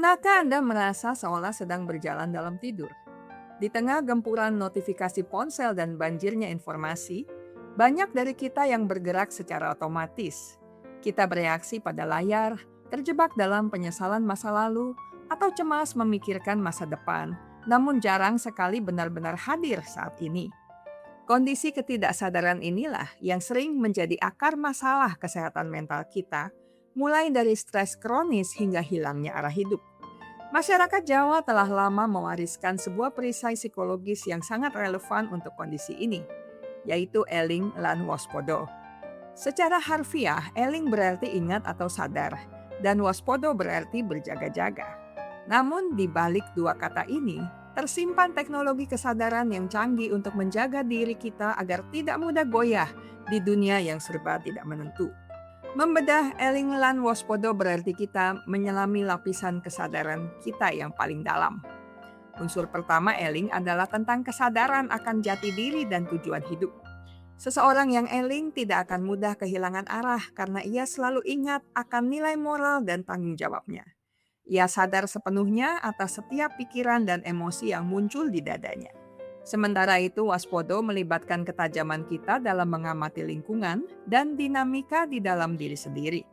Pernahkah Anda merasa seolah sedang berjalan dalam tidur? Di tengah gempuran notifikasi ponsel dan banjirnya informasi, banyak dari kita yang bergerak secara otomatis. Kita bereaksi pada layar, terjebak dalam penyesalan masa lalu, atau cemas memikirkan masa depan, namun jarang sekali benar-benar hadir saat ini. Kondisi ketidaksadaran inilah yang sering menjadi akar masalah kesehatan mental kita, mulai dari stres kronis hingga hilangnya arah hidup. Masyarakat Jawa telah lama mewariskan sebuah perisai psikologis yang sangat relevan untuk kondisi ini, yaitu eling lan waspodo. Secara harfiah, eling berarti ingat atau sadar, dan waspodo berarti berjaga-jaga. Namun di balik dua kata ini, tersimpan teknologi kesadaran yang canggih untuk menjaga diri kita agar tidak mudah goyah di dunia yang serba tidak menentu. Membedah eling lan waspodo berarti kita menyelami lapisan kesadaran kita yang paling dalam. Unsur pertama eling adalah tentang kesadaran akan jati diri dan tujuan hidup. Seseorang yang eling tidak akan mudah kehilangan arah karena ia selalu ingat akan nilai moral dan tanggung jawabnya. Ia sadar sepenuhnya atas setiap pikiran dan emosi yang muncul di dadanya. Sementara itu, waspodo melibatkan ketajaman kita dalam mengamati lingkungan dan dinamika di dalam diri sendiri.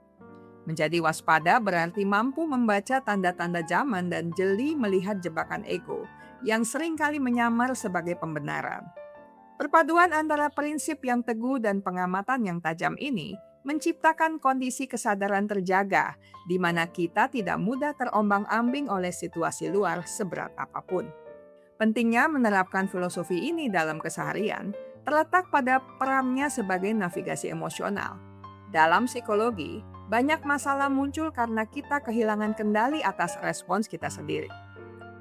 Menjadi waspada berarti mampu membaca tanda-tanda zaman dan jeli melihat jebakan ego yang seringkali menyamar sebagai pembenaran. Perpaduan antara prinsip yang teguh dan pengamatan yang tajam ini menciptakan kondisi kesadaran terjaga, di mana kita tidak mudah terombang-ambing oleh situasi luar seberat apapun. Pentingnya menerapkan filosofi ini dalam keseharian terletak pada perannya sebagai navigasi emosional. Dalam psikologi, banyak masalah muncul karena kita kehilangan kendali atas respons kita sendiri.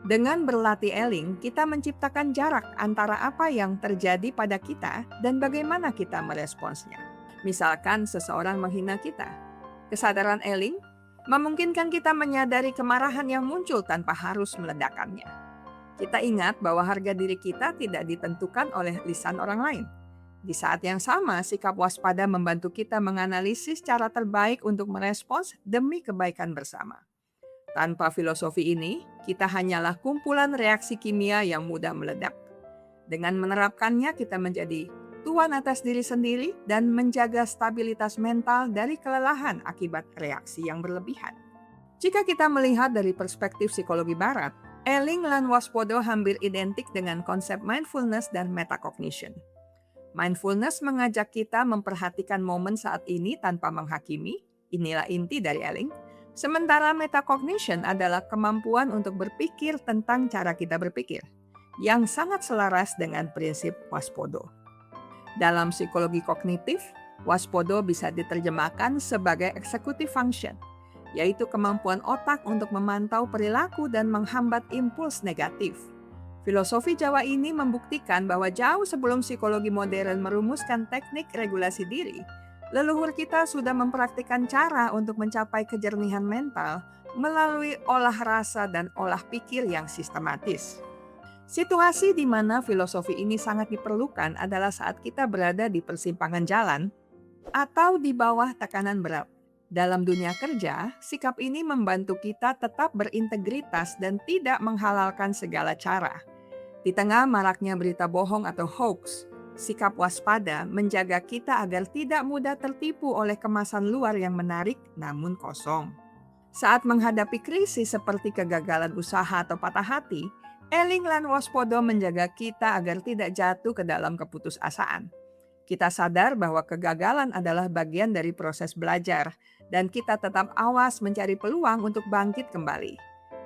Dengan berlatih eling, kita menciptakan jarak antara apa yang terjadi pada kita dan bagaimana kita meresponsnya. Misalkan seseorang menghina kita. Kesadaran eling memungkinkan kita menyadari kemarahan yang muncul tanpa harus meledakannya. Kita ingat bahwa harga diri kita tidak ditentukan oleh lisan orang lain. Di saat yang sama, sikap waspada membantu kita menganalisis cara terbaik untuk merespons demi kebaikan bersama. Tanpa filosofi ini, kita hanyalah kumpulan reaksi kimia yang mudah meledak. Dengan menerapkannya, kita menjadi tuan atas diri sendiri dan menjaga stabilitas mental dari kelelahan akibat reaksi yang berlebihan. Jika kita melihat dari perspektif psikologi barat, eling lan waspodo hampir identik dengan konsep mindfulness dan metacognition. Mindfulness mengajak kita memperhatikan momen saat ini tanpa menghakimi, inilah inti dari eling. Sementara metacognition adalah kemampuan untuk berpikir tentang cara kita berpikir, yang sangat selaras dengan prinsip waspodo. Dalam psikologi kognitif, waspodo bisa diterjemahkan sebagai executive function, yaitu kemampuan otak untuk memantau perilaku dan menghambat impuls negatif. Filosofi Jawa ini membuktikan bahwa jauh sebelum psikologi modern merumuskan teknik regulasi diri, leluhur kita sudah mempraktikkan cara untuk mencapai kejernihan mental melalui olah rasa dan olah pikir yang sistematis. Situasi di mana filosofi ini sangat diperlukan adalah saat kita berada di persimpangan jalan atau di bawah tekanan berat. Dalam dunia kerja, sikap ini membantu kita tetap berintegritas dan tidak menghalalkan segala cara. Di tengah maraknya berita bohong atau hoax, sikap waspada menjaga kita agar tidak mudah tertipu oleh kemasan luar yang menarik namun kosong. Saat menghadapi krisis seperti kegagalan usaha atau patah hati, eling lan waspodo menjaga kita agar tidak jatuh ke dalam keputusasaan. Kita sadar bahwa kegagalan adalah bagian dari proses belajar, dan kita tetap awas mencari peluang untuk bangkit kembali.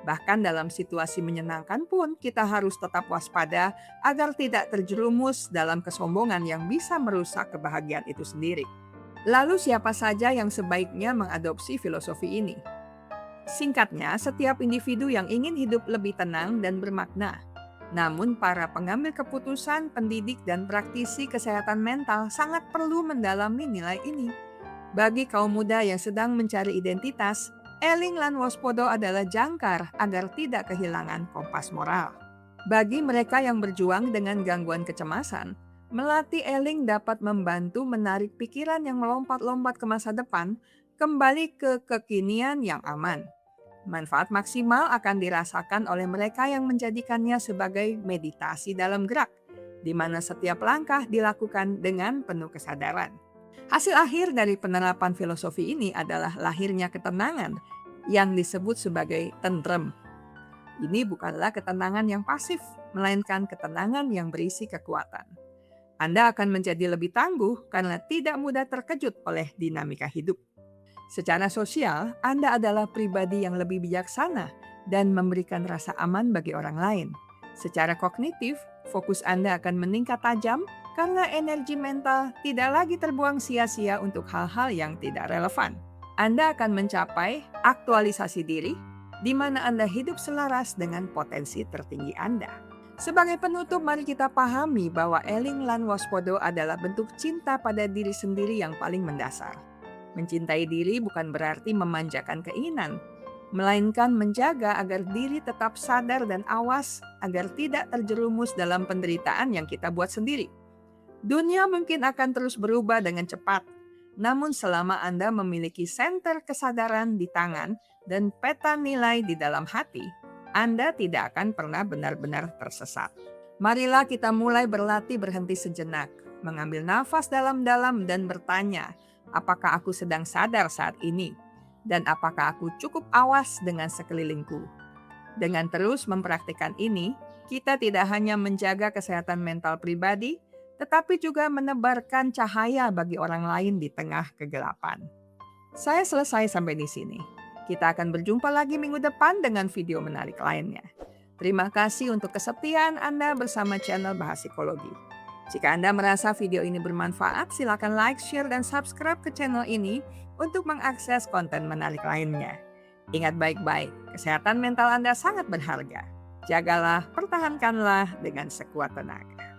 Bahkan dalam situasi menyenangkan pun, kita harus tetap waspada agar tidak terjerumus dalam kesombongan yang bisa merusak kebahagiaan itu sendiri. Lalu siapa saja yang sebaiknya mengadopsi filosofi ini? Singkatnya, setiap individu yang ingin hidup lebih tenang dan bermakna. Namun para pengambil keputusan, pendidik, dan praktisi kesehatan mental sangat perlu mendalami nilai ini. Bagi kaum muda yang sedang mencari identitas, eling lan waspodo adalah jangkar agar tidak kehilangan kompas moral. Bagi mereka yang berjuang dengan gangguan kecemasan, melatih eling dapat membantu menarik pikiran yang melompat-lompat ke masa depan kembali ke kekinian yang aman. Manfaat maksimal akan dirasakan oleh mereka yang menjadikannya sebagai meditasi dalam gerak, di mana setiap langkah dilakukan dengan penuh kesadaran. Hasil akhir dari penerapan filosofi ini adalah lahirnya ketenangan yang disebut sebagai tentrem. Ini bukanlah ketenangan yang pasif, melainkan ketenangan yang berisi kekuatan. Anda akan menjadi lebih tangguh karena tidak mudah terkejut oleh dinamika hidup. Secara sosial, Anda adalah pribadi yang lebih bijaksana dan memberikan rasa aman bagi orang lain. Secara kognitif, fokus Anda akan meningkat tajam karena energi mental tidak lagi terbuang sia-sia untuk hal-hal yang tidak relevan. Anda akan mencapai aktualisasi diri, di mana Anda hidup selaras dengan potensi tertinggi Anda. Sebagai penutup, mari kita pahami bahwa eling lan waspodo adalah bentuk cinta pada diri sendiri yang paling mendasar. Mencintai diri bukan berarti memanjakan keinginan, melainkan menjaga agar diri tetap sadar dan awas agar tidak terjerumus dalam penderitaan yang kita buat sendiri. Dunia mungkin akan terus berubah dengan cepat, namun selama Anda memiliki senter kesadaran di tangan dan peta nilai di dalam hati, Anda tidak akan pernah benar-benar tersesat. Marilah kita mulai berlatih berhenti sejenak, mengambil nafas dalam-dalam dan bertanya, apakah aku sedang sadar saat ini? Dan apakah aku cukup awas dengan sekelilingku? Dengan terus mempraktikkan ini, kita tidak hanya menjaga kesehatan mental pribadi, tetapi juga menebarkan cahaya bagi orang lain di tengah kegelapan. Saya selesai sampai di sini. Kita akan berjumpa lagi minggu depan dengan video menarik lainnya. Terima kasih untuk kesetiaan Anda bersama channel Bahas Psikologi. Jika Anda merasa video ini bermanfaat, silakan like, share, dan subscribe ke channel ini untuk mengakses konten menarik lainnya. Ingat baik-baik, kesehatan mental Anda sangat berharga. Jagalah, pertahankanlah dengan sekuat tenaga.